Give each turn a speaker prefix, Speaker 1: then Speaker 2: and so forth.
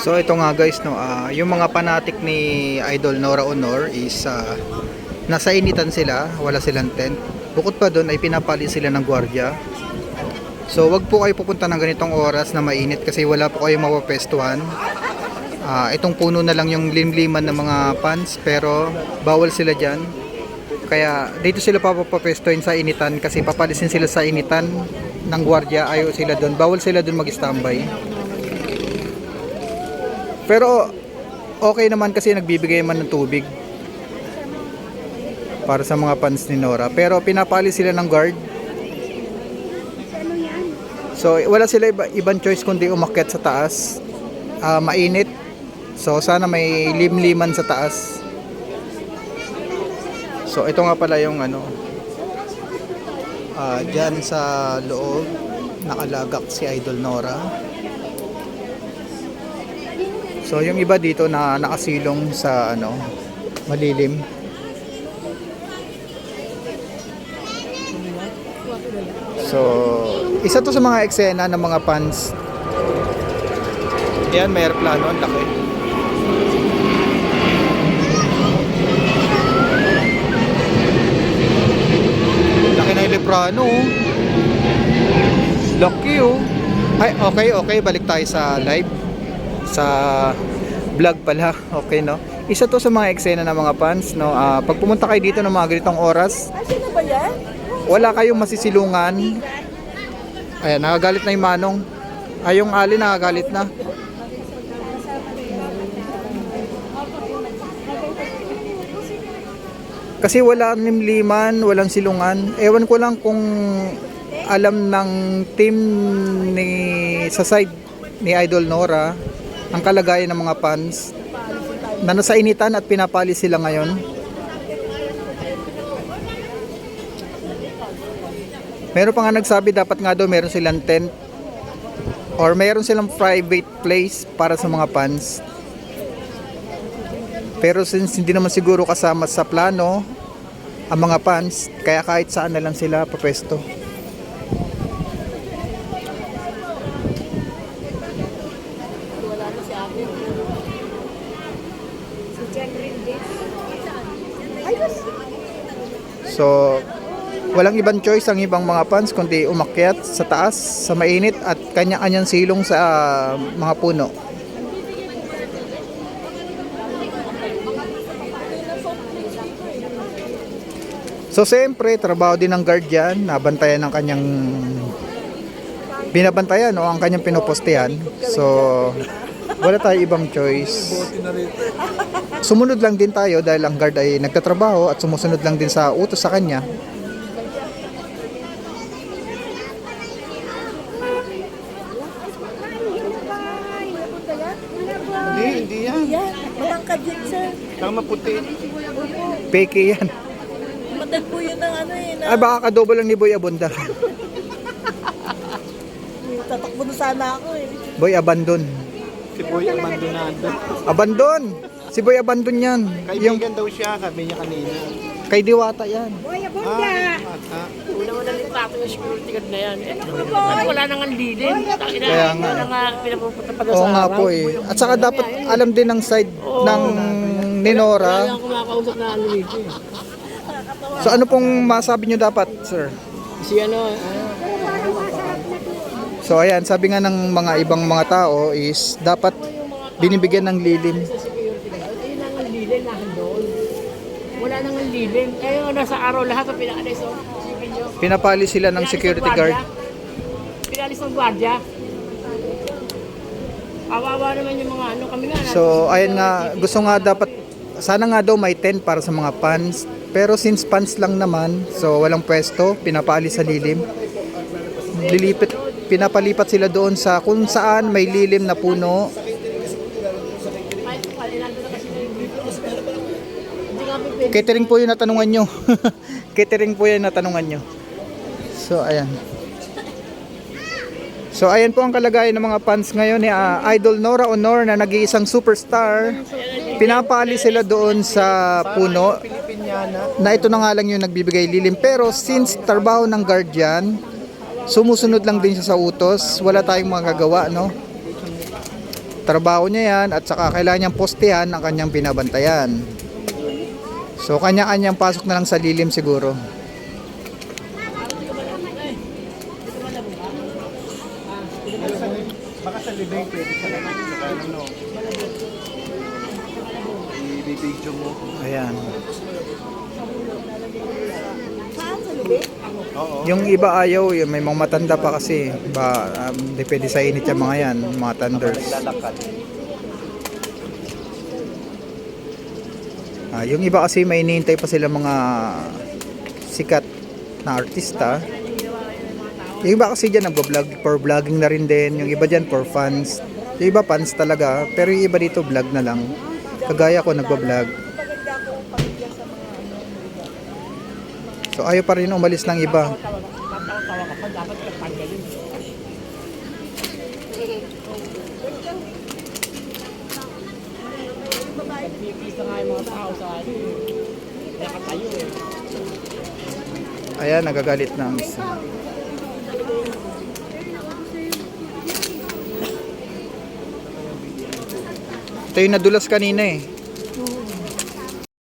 Speaker 1: So ito nga guys no, yung mga fanatic ni Idol Nora Honor is nasa initan sila, wala silang tent. Bukod pa doon ay pinapali sila ng gwardiya. So wag po kayo pupunta ng ganitong oras na mainit kasi wala po kayo mapapestuhan. Itong puno na lang yung limliman ng mga fans pero bawal sila dyan. Kaya dito sila papapestuhin sa initan kasi papalisin sila sa initan ng gwardiya, ayaw sila doon. Bawal sila doon mag-standby. Pero okay naman kasi nagbibigay man ng tubig para sa mga fans ni Nora. Pero pinapali sila ng guard. So wala sila ibang choice kundi umakyat sa taas. Mainit. So sana may limliman sa taas. So ito nga pala yung dyan sa loob nakalagak si Idol Nora. So yung iba dito na nakasilong sa malilim. So isa to sa mga eksena ng mga fans. Ayan, may aeroplano, ang laki. Laki na yung aeroplano. Laki oh. Ay, okay, balik tayo sa live. Sa vlog pala, okay no. Isa to sa mga eksena ng mga fans no. Pag pumunta kayo dito ng mga ganitong oras, wala kayong masisilungan. Ayan, nakagalit na yung Manong. Yung Ali nakagalit na. Kasi wala limliman, walang silungan. Ewan ko lang kung alam ng team sa side ni Idol Nora ang kalagayan ng mga fans na nasa initan at pinapali sila ngayon. Meron pa nga nagsabi dapat nga daw meron silang tent or meron silang private place para sa mga fans. Pero since hindi naman siguro kasama sa plano ang mga fans, kaya kahit saan na lang sila papesto. So walang ibang choice ang ibang mga fans kundi umakyat sa taas sa mainit at kanya-kanyang silong sa mga puno. So siyempre trabaho din ng guard yan, nabantayan ng kanyang binabantayan o ang kanyang pinopostehan. So wala tayong ibang choice. Sumunod lang din tayo dahil ang guard ay nagtatrabaho at sumusunod lang din sa utos sa kanya. Hindi yan.
Speaker 2: Matangkad yun, sir.
Speaker 1: Tama puti. Peke yan.
Speaker 2: Matagpo yun ng
Speaker 1: Ay baka kadobo lang ni Boy Abunda.
Speaker 2: Tatakbo na sana ako
Speaker 1: Boy Abandon.
Speaker 3: Si Boy abandonado.
Speaker 1: Abandon! Si Boy Abandon yan.
Speaker 3: Kaibigan daw siya, sabi niya kanina.
Speaker 1: Kay Diwata yan.
Speaker 4: Una-una din pa ako yung security guard na yan. Wala nang ang lilin.
Speaker 1: Kaya nga.
Speaker 4: Wala nga pinapupunta pa
Speaker 1: Oo
Speaker 4: sa
Speaker 1: nga
Speaker 4: araw.
Speaker 1: po eh. At saka dapat alam din ng side ng ni
Speaker 4: Wala
Speaker 1: Nora.
Speaker 4: lang kumakausap na ano dito.
Speaker 1: So ano pong masabi nyo dapat, sir?
Speaker 4: Si ano,
Speaker 1: So ayan, sabi nga ng mga ibang mga tao is dapat binibigyan ng lilim.
Speaker 4: sa security guard. Ayun lang ang lilin na doon. Wala nang ang lilin. Kaya nasa araw lahat ang pinaalis. Isipin nyo.
Speaker 1: Pinapali sila ng security guard.
Speaker 4: Pinalis ng gwardiya. Kawawa naman yung mga ano kami nga.
Speaker 1: So ayan nga, gusto nga dapat sana nga daw may tent para sa mga fans. Pero since fans lang naman, so walang pwesto, pinapali sa lilim. Pinapalipat sila doon sa kung saan may lilim na puno. Catering po yung natanungan nyo. Catering po yung natanungan nyo. So ayan. So ayan po ang kalagayan ng mga fans ngayon ni Idol Nora Honor na nag-iisang superstar. Pinapali sila doon sa puno na ito na nga lang yung nagbibigay lilim. Pero since trabaho ng guardian, sumusunod lang din siya sa utos. Wala tayong magagawa, no? trabaho niya yan at saka kailangan niyang postehan ang kanyang binabantayan. So kanya-kanyang pasok na lang sa lilim siguro.
Speaker 3: Baka sa libing pwede sa naman. Ano, i-video mo.
Speaker 1: Ayan.
Speaker 2: Saan sa lubi?
Speaker 3: Oo.
Speaker 1: Yung iba ayaw, yung may mga matanda pa kasi. Depende sa init yung mga yan, mga thunders.
Speaker 3: Lalakad.
Speaker 1: Yung iba kasi may hinihintay pa sila mga sikat na artista. Yung iba kasi dyan nagbablog, for vlogging na rin din. Yung iba dyan for fans. Yung iba fans talaga, pero yung iba dito vlog na lang. Kagaya ko nagbablog.
Speaker 2: Maganda ko pamilya sa mga ano.
Speaker 1: So ayaw pa rin umalis ng iba.
Speaker 4: Tatawa-tawa ka pa, dapat katanggalin. Nagpipis na nga yung mga tao sa ano eh. Nakatayo eh.
Speaker 1: Ayan, nagagalit na ang isa. Ito yung nadulas kanina eh.